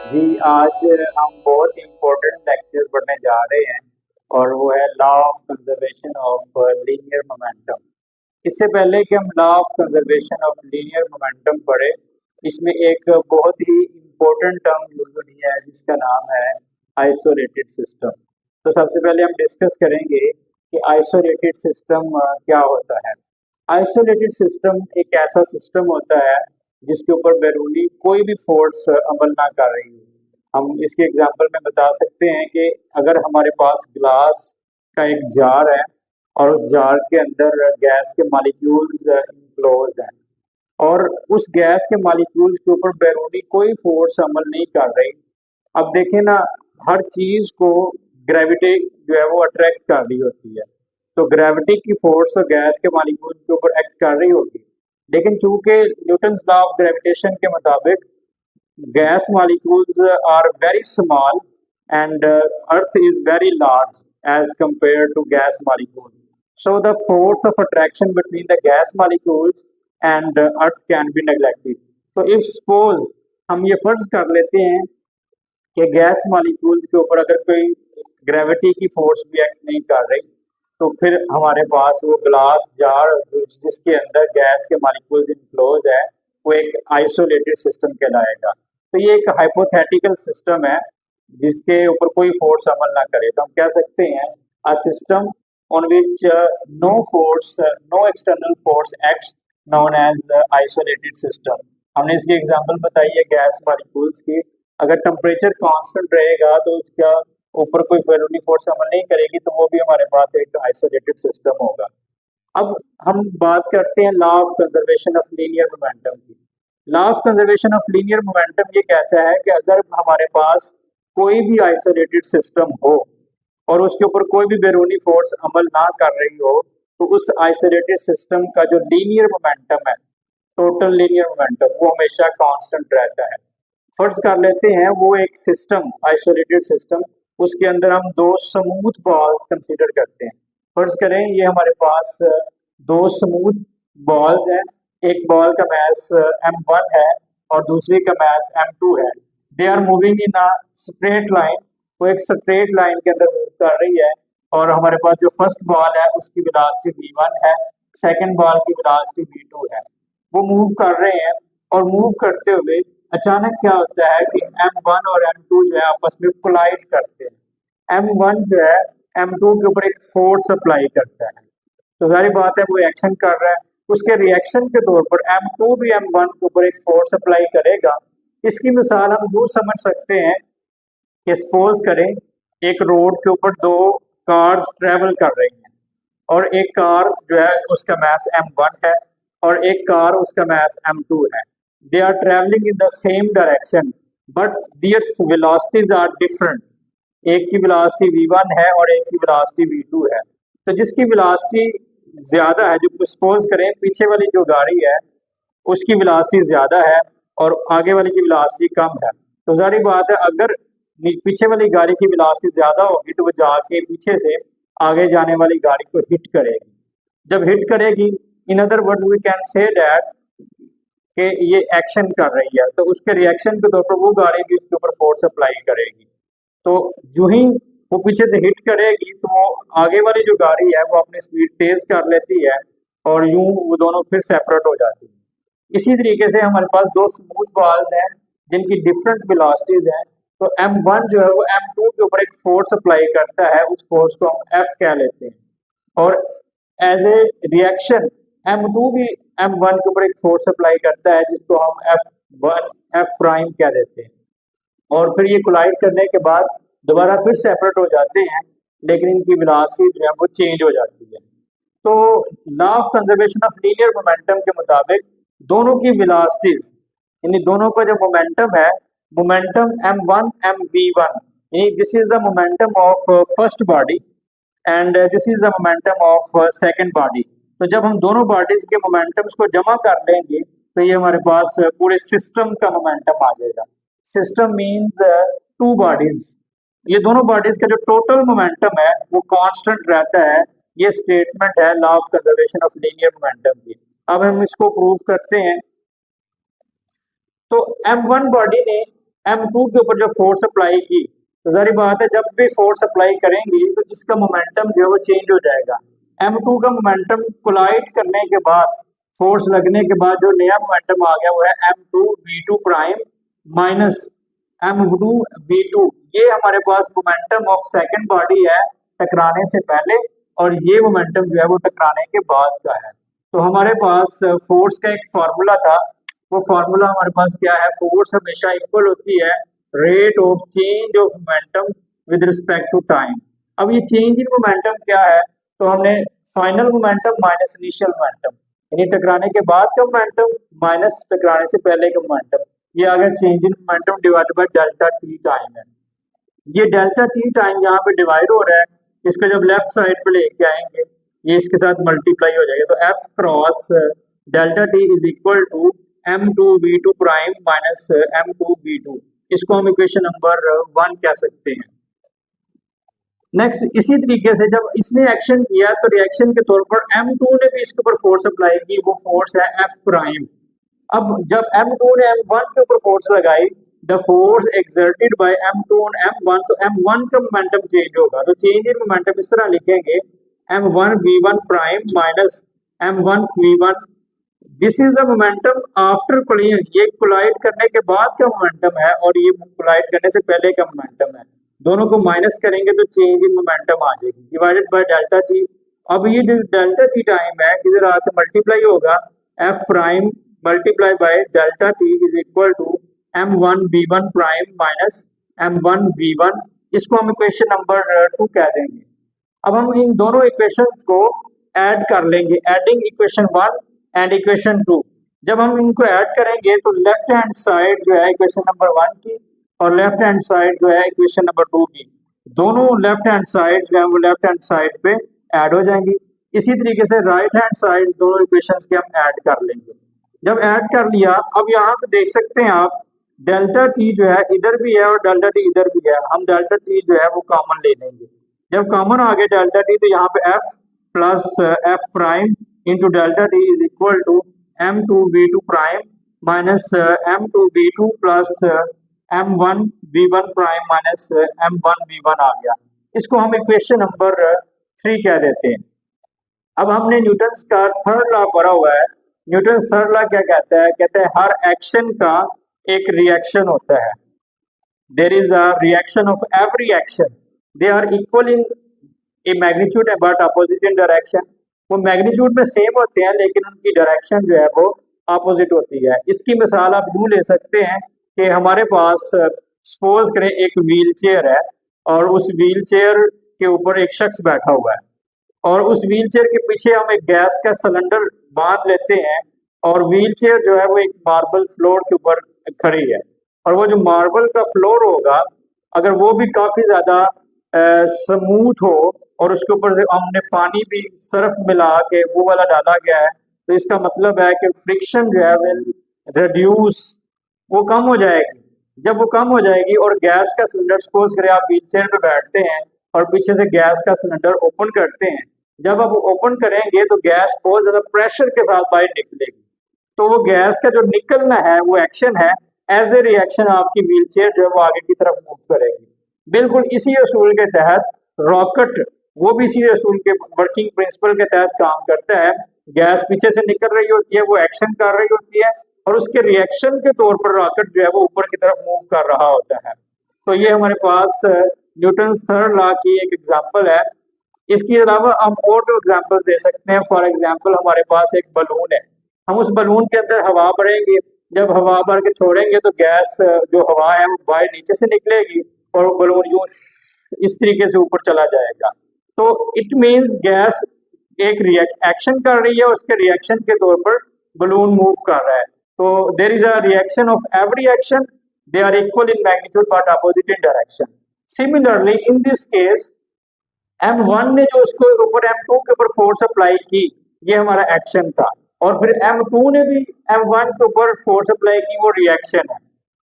जी, आज हम बहुत इम्पोर्टेंट लेक्चर पढ़ने जा रहे हैं और वो है law of conservation of linear momentum. इससे पहले कि हम law of conservation of linear momentum पढ़े, इसमें एक बहुत ही इम्पोर्टेंट टर्म यूज होनी है जिसका नाम है आइसोलेटेड सिस्टम। तो सबसे पहले हम डिस्कस करेंगे कि आइसोलेटेड सिस्टम क्या होता है। आइसोलेटेड सिस्टम एक ऐसा सिस्टम होता है जिसके ऊपर बैरूनी कोई भी फोर्स अमल ना कर रही हो। हम इसके एग्जांपल में बता सकते हैं कि अगर हमारे पास ग्लास का एक जार है और उस जार के अंदर गैस के मॉलिक्यूल्स इनक्लोज हैं और उस गैस के मॉलिक्यूल्स के ऊपर बैरूनी कोई फोर्स अमल नहीं कर रही। अब देखें ना, हर चीज को ग्रेविटी जो है वो अट्रैक्ट कर रही होती है। तो ग्रेविटी की फोर्स तो गैस के मॉलिक्यूल्स के ऊपर एक्ट कर रही होगी, लेकिन चूंकि न्यूटन्स लॉ ऑफ ग्रेविटेशन के मुताबिक gas molecules are very small and earth is very large as compared to gas molecules, so the force of attraction between the gas molecules and earth can be neglected. तो if suppose हम ये फर्ज कर लेते हैं कि gas molecules के ऊपर अगर कोई ग्रेविटी की फोर्स भी एक्ट नहीं कर रही, तो फिर हमारे पास वो ग्लास जार जिसके अंदर गैस के मॉलिक्यूल्स इनक्लोज है वो एक आइसोलेटेड सिस्टम कहलाएगा। तो ये एक हाइपोथेटिकल सिस्टम है जिसके ऊपर कोई फोर्स अमल ना करे। तो हम कह सकते हैं a system on which no force no external force acts known as isolated system. हमने इसकी एग्जांपल बताई है गैस मॉलिक्यूल्स की। अगर टेम्परेचर कांस्टेंट रहेगा तो उसका ऊपर कोई बैरूनी फोर्स अमल नहीं करेगी, तो वो भी हमारे पास एक आइसोलेटेड सिस्टम होगा। अब हम बात करते हैं law of conservation of linear momentum की। Law of conservation of linear momentum ये कहता है कि अगर हमारे पास कोई भी आइसोलेटेड सिस्टम हो और उसके ऊपर कोई भी बैरूनी फोर्स अमल ना कर रही हो, तो उस आइसोलेटेड सिस्टम का जो लीनियर मोमेंटम है, टोटल लीनियर मोमेंटम, वो हमेशा कांस्टेंट रहता है। फर्ज कर लेते हैं वो एक सिस्टम आइसोलेटेड सिस्टम, उसके अंदर हम दो स्मूथ बॉल्स कंसीडर करते हैं। फर्ज करें ये हमारे पास दो स्मूथ बॉल्स हैं। एक बॉल का मास m1 है और दूसरी का मास m2 है। They are moving in a straight line. वो एक स्ट्रेट लाइन के अंदर मूव कर रही है और हमारे पास जो फर्स्ट बॉल है उसकी वेलोसिटी v1 है, सेकंड बॉल की वेलोसिटी v2 है। वो मूव कर रहे हैं और मूव करते हुए अचानक क्या होता है कि m1 और m2 जो है आपस में कोलाइड करते हैं। m1 जो है m2 के ऊपर एक फोर्स अप्लाई करता है, तो जाहिर बात है वो एक्शन कर रहा है। उसके रिएक्शन के तौर पर m2 भी m1 के ऊपर एक फोर्स अप्लाई करेगा। इसकी मिसाल हम यूँ समझ सकते हैं कि सपोज करें एक रोड के ऊपर दो कार्स ट्रेवल कर रही हैं और एक कार जो है उसका मास m1 है और एक कार उसका मास m2 है। They are travelling in the same direction but their velocities are different. एक की वेलोसिटी v1 है और एक की वेलोसिटी v2 है। तो जिसकी वेलोसिटी ज्यादा है, जो सपोज करें पीछे वाली जो गाड़ी है उसकी वेलोसिटी ज्यादा है और आगे वाली की वेलोसिटी कम है, तो जाहिर बात है अगर पीछे वाली गाड़ी की वेलोसिटी ज्यादा होगी तो वो जाके पीछे से आगे जाने वाली गाड़ी को हिट करेगी। जब हिट करेगी, in other words we can say that कि ये एक्शन कर रही है, तो उसके रिएक्शन के तौर पर वो गाड़ी भी उसके ऊपर फोर्स अप्लाई करेगी। तो जो ही वो पीछे से हिट करेगी तो वो आगे वाली जो गाड़ी है वो अपनी स्पीड तेज कर लेती है और यूं वो दोनों फिर सेपरेट हो जाती है। इसी तरीके से हमारे पास दो स्मूथ बॉल्स हैं जिनकी डिफरेंट वेलोसिटीज हैं। तो m1 जो है वो m2 के ऊपर एक फोर्स अप्लाई करता है, उस फोर्स को हम F कह लेते हैं और एज ए रिएक्शन m2 भी m1 के ऊपर एक फोर्स अप्लाई करता है जिसको हम F1 F प्राइम कह देते हैं। और फिर ये कोलाइड करने के बाद दोबारा फिर सेपरेट हो जाते हैं, लेकिन इनकी वेलोसिटी जो है वो चेंज हो जाती है। तो law of conservation of linear momentum के मुताबिक दोनों की वेलोसिटीज, यानी दोनों का जो मोमेंटम है, मोमेंटम m1 mv1, यानी this is the momentum of first body and this is the momentum of second body. तो जब हम दोनों बॉडीज के मोमेंटम्स को जमा कर लेंगे तो ये हमारे पास पूरे सिस्टम का मोमेंटम आ जाएगा। System means two bodies. ये दोनों बॉडीज का जो टोटल मोमेंटम है वो कांस्टेंट रहता है। ये स्टेटमेंट है law of conservation of linear momentum की। अब हम इसको प्रूव करते हैं। तो m1 बॉडी ने M2 के ऊपर जो फोर्स अप्लाई की, तो जारी बात है जब भी फोर्स अप्लाई करेंगे तो इसका मोमेंटम जो है वो चेंज हो जाएगा। M2 का मोमेंटम कोलाइड करने के बाद, फोर्स लगने के बाद जो नया मोमेंटम आ गया वो है M2 V2 prime minus M2 V2। ये हमारे पास मोमेंटम ऑफ सेकंड बॉडी है टकराने से पहले, और ये मोमेंटम जो है वो टकराने के बाद का है। तो हमारे पास फोर्स का एक फार्मूला था, वो फार्मूला हमारे पास क्या है, फोर्स हमेशा इक्वल होती है rate of change of momentum with respect to time. अब ये चेंज इन मोमेंटम क्या है, तो हमने final momentum minus initial momentum, यानी टकराने के बाद का मोमेंटम माइनस टकराने से पहले का मोमेंटम, ये आ गया change in momentum divided by delta T time है। ये डेल्टा टी टाइम यहाँ पे डिवाइड हो रहा है, इसको जब लेफ्ट साइड पे लेके आएंगे ये इसके साथ मल्टीप्लाई हो जाएगा, तो F cross delta T is equal to M2 V2 prime minus M2 V2। इसको हम इक्वेशन नंबर 1 कह सकते हैं। नेक्स्ट, इसी तरीके से जब इसने एक्शन किया तो रिएक्शन के तौर पर M2 ने भी इसके ऊपर फोर्स अप्लाई की, वो फोर्स है F प्राइम। अब जब M2 ने M1 के ऊपर फोर्स लगाई, the force exerted by M2 on M1, तो M1 का मोमेंटम चेंज होगा, तो चेंज इन मोमेंटम इस तरह लिखेंगे M1 V1 prime minus M1 V1। This is the momentum after collision, ये कोलाइड करने के बाद का मोमेंटम है और ये कोलाइड करने से पहले का मोमेंटम है। दोनों को माइनस करेंगे तो चेंज इन मोमेंटम आ जाएगी डिवाइडेड बाय डेल्टा टी। अब ये जो डेल्टा टी टाइम है इधर आके मल्टीप्लाई होगा, F prime multiply by delta T is equal to M1 V1 prime minus M1 V1। इसको हम इक्वेशन नंबर 2 कह देंगे। अब हम इन दोनों इक्वेशंस को ऐड कर लेंगे, एडिंग इक्वेशन 1 एंड इक्वेशन 2। जब हम इनको ऐड करेंगे तो लेफ्ट हैंड साइड जो है इक्वेशन नंबर 1 की और लेफ्ट हैंड साइड जो है इक्वेशन नंबर 2 की, दोनों लेफ्ट हैंड साइड जो है वो लेफ्ट हैंड साइड पे ऐड हो जाएंगी। इसी तरीके से राइट हैंड साइड दोनों इक्वेशंस के हम ऐड कर लेंगे। जब ऐड कर लिया, अब यहाँ पे देख सकते हैं आप डेल्टा टी जो है इधर भी है और डेल्टा टी इधर भी है, हम डेल्टा टी जो है वो कॉमन ले लेंगे। जब कॉमन आ गया डेल्टा टी, तो यहाँ पे F plus F prime into delta T is equal to M2 V2 prime minus M2 V2 plus M1 V1 prime minus M1 V1 आ गया। इसको हम इक्वेशन नंबर 3 कह देते हैं। अब हमने न्यूटन्स का थर्ड लॉ पढ़ा हुआ है। न्यूटन्स थर्ड लॉ क्या कहता है, कहते हैं हर एक्शन का एक रिएक्शन होता है। There is a reaction of every action, they are equal in a magnitude but opposite in direction. वो मैग्नीट्यूड में सेम होते हैं लेकिन उनकी डायरेक्शन जो है वो अपोजिट होती है। इसकी मिसाल आप यूँ ले सकते हैं कि हमारे पास सपोज करें एक व्हील चेयर है और उस व्हील चेयर के ऊपर एक शख्स बैठा हुआ है और उस व्हील चेयर के पीछे हम एक गैस का सिलेंडर बांध लेते हैं और व्हील चेयर जो है वो एक मार्बल फ्लोर के ऊपर खड़ी है, और वो जो मार्बल का फ्लोर होगा अगर वो भी काफी ज्यादा स्मूथ हो और उसके ऊपर हमने पानी भी सर्फ मिला के वो वाला डाला गया है, तो इसका मतलब है कि फ्रिक्शन जो है विल रिड्यूस, वो कम हो जाएगी। जब वो कम हो जाएगी और गैस का सिलेंडर, सपोज करें आप व्हील चेयर पे बैठते हैं और पीछे से गैस का सिलेंडर ओपन करते हैं, जब आप ओपन करेंगे तो गैस बहुत ज्यादा प्रेशर के साथ बाहर निकलेगी, तो वो गैस का जो निकलना है वो एक्शन है, एज ए रिएक्शन आपकी व्हील चेयर जो है वो आगे की तरफ मूव करेगी। बिल्कुल इसी असूल के तहत रॉकेट, वो भी इसी असूल के वर्किंग प्रिंसिपल के तहत काम करता है। गैस पीछे से निकल रही होती है, वो एक्शन कर रही होती है और उसके रिएक्शन के तौर पर रॉकेट जो है वो ऊपर की तरफ मूव कर रहा होता है। तो ये हमारे पास न्यूटन्स थर्ड लॉ की एक एग्जांपल है। इसके अलावा हम और भी एग्जांपल्स दे सकते हैं। फॉर एग्जांपल हमारे पास एक बलून है, हम उस बलून के अंदर हवा भरेंगे, जब हवा भर के छोड़ेंगे तो गैस जो हवा है वो बाहर नीचे से निकलेगी और बलून यूं इस तरीके से ऊपर चला जाएगा। तो इट मीन्स गैस एक एक्शन कर रही है, उसके रिएक्शन के तौर पर बलून मूव कर रहा है। तो there is a reaction of every action, they are equal in magnitude but opposite in direction. Similarly in this case M1 ने जो उसको ऊपर M2 के ऊपर फोर्स अप्लाई की, ये हमारा एक्शन था, और फिर M2 ने भी M1 के ऊपर फोर्स अप्लाई की, वो रिएक्शन है।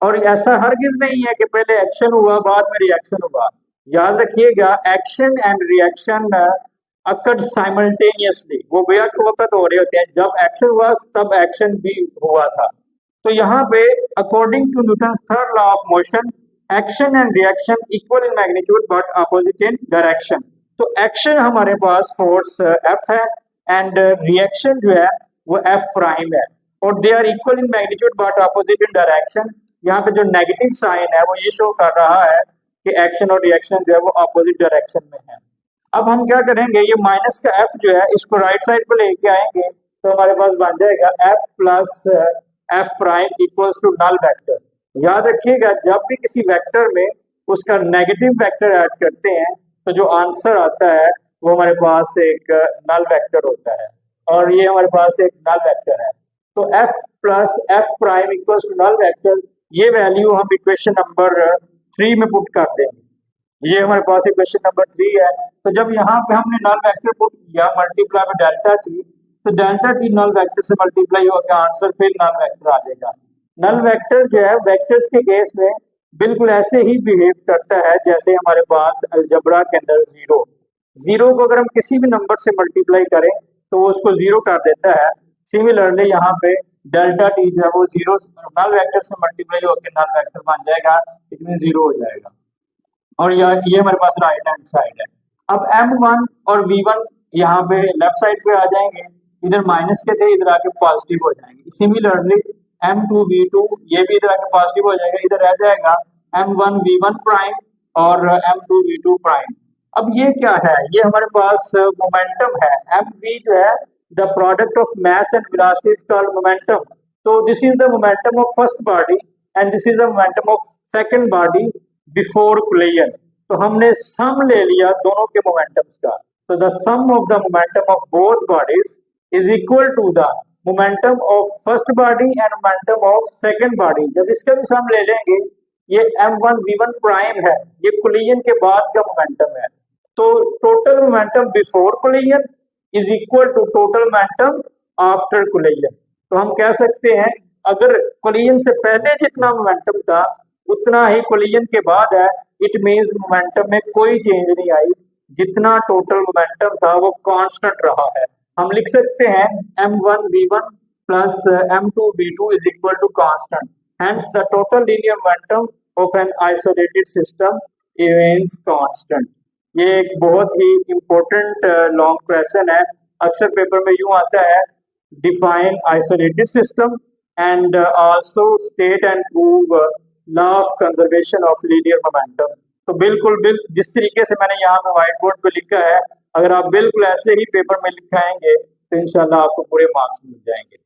और ऐसा हरगिज नहीं है कि पहले एक्शन हुआ बाद में रिएक्शन हुआ। याद रखिएगा action and reaction occurred simultaneously, वो बेक वक्त हो रहे होते हैं। जब एक्शन हुआ तब एक्शन भी हुआ था। तो यहाँ पे according to Newton third law of motion, action and reaction equal in magnitude but opposite in direction. तो एक्शन हमारे पास फोर्स एफ है एंड रिएक्शन जो है वो एफ प्राइम है, और they are equal in magnitude but opposite in direction. यहाँ पे जो नेगेटिव साइन है वो ये शो कर रहा है कि एक्शन और रिएक्शन जो है वो अपोजिट डायरेक्शन में है। अब हम क्या करेंगे, ये माइनस का एफ जो है इसको राइट साइड पे लेके आएंगे तो हमारे पास बन जाएगा F plus F prime equals to null vector. याद रखिएगा जब भी किसी वेक्टर में उसका नेगेटिव वेक्टर ऐड करते हैं तो जो आंसर आता है वो हमारे पास एक नल वेक्टर होता है, और ये हमारे पास एक नल वेक्टर है। तो f plus F prime equals to null vector, ये वैल्यू हम इक्वेशन नंबर 3 में पुट कर देंगे। ये हमारे पास इक्वेशन नंबर 3 है। तो जब यहाँ पे हमने नल वेक्टर पुट किया मल्टीप्लाई में डेल्टा टी, तो डेल्टा टी नल वेक्टर से मल्टीप्लाई होकर आंसर फिर नल वेक्टर आ जाएगा। नल वेक्टर जो है वेक्टर्स के केस में बिल्कुल ऐसे ही बिहेव करता है जैसे हमारे पास अलजबरा के अंदर जीरो को अगर हम किसी भी नंबर से मल्टीप्लाई करें तो वो उसको जीरो कर देता है। सिमिलरली यहाँ पे डेल्टा टी जो है वो जीरो नल वेक्टर से मल्टीप्लाई होकर नल वेक्टर बन जाएगा, इतने जीरो हो जाएगा, और ये हमारे पास राइट हैंड साइड है। अब m1 और v1 यहाँ पे लेफ्ट साइड पे आ जाएंगे, इधर माइनस के थे इधर आके पॉजिटिव हो जाएंगे। सिमिलरली m2 v2 ये भी इधर आके पॉजिटिव हो जाएगा, इधर रह जाएगा m1 v1 प्राइम और m2 v2 प्राइम। अब ये क्या है, ये हमारे पास मोमेंटम है। mv जो है the product of mass and velocity is called momentum. तो this is the momentum of first body and this is the momentum of second body before collision. तो हमने सम ले लिया दोनों के मोमेंटम्स का। तो the sum of the momentum of both bodies is equal to the momentum of first body and momentum of second body. जब इसका भी सम ले लेंगे, ये m1 v1 प्राइम है, ये कोलिजन के बाद का मोमेंटम है। तो total momentum before collision is equal to total momentum after collision. तो हम कह सकते हैं अगर कोलिजन से पहले जितना मोमेंटम था उतना ही कोलिजन के बाद है, इट मींस मोमेंटम में कोई चेंज नहीं आई, जितना टोटल मोमेंटम था वो कांस्टेंट रहा है। हम लिख सकते हैं m1 v1 plus m2 v2 is equal to constant, hence the total linear momentum of an isolated system remains constant. ये एक बहुत ही इंपॉर्टेंट लॉन्ग क्वेश्चन है, अक्सर पेपर में यूं आता है define isolated system and also state and prove law of conservation of linear momentum. तो बिल्कुल जिस तरीके से मैंने यहाँ पे व्हाइट बोर्ड पे लिखा है, अगर आप बिल्कुल ऐसे ही पेपर में लिखाएंगे तो इंशाल्लाह आपको पूरे मार्क्स मिल जाएंगे।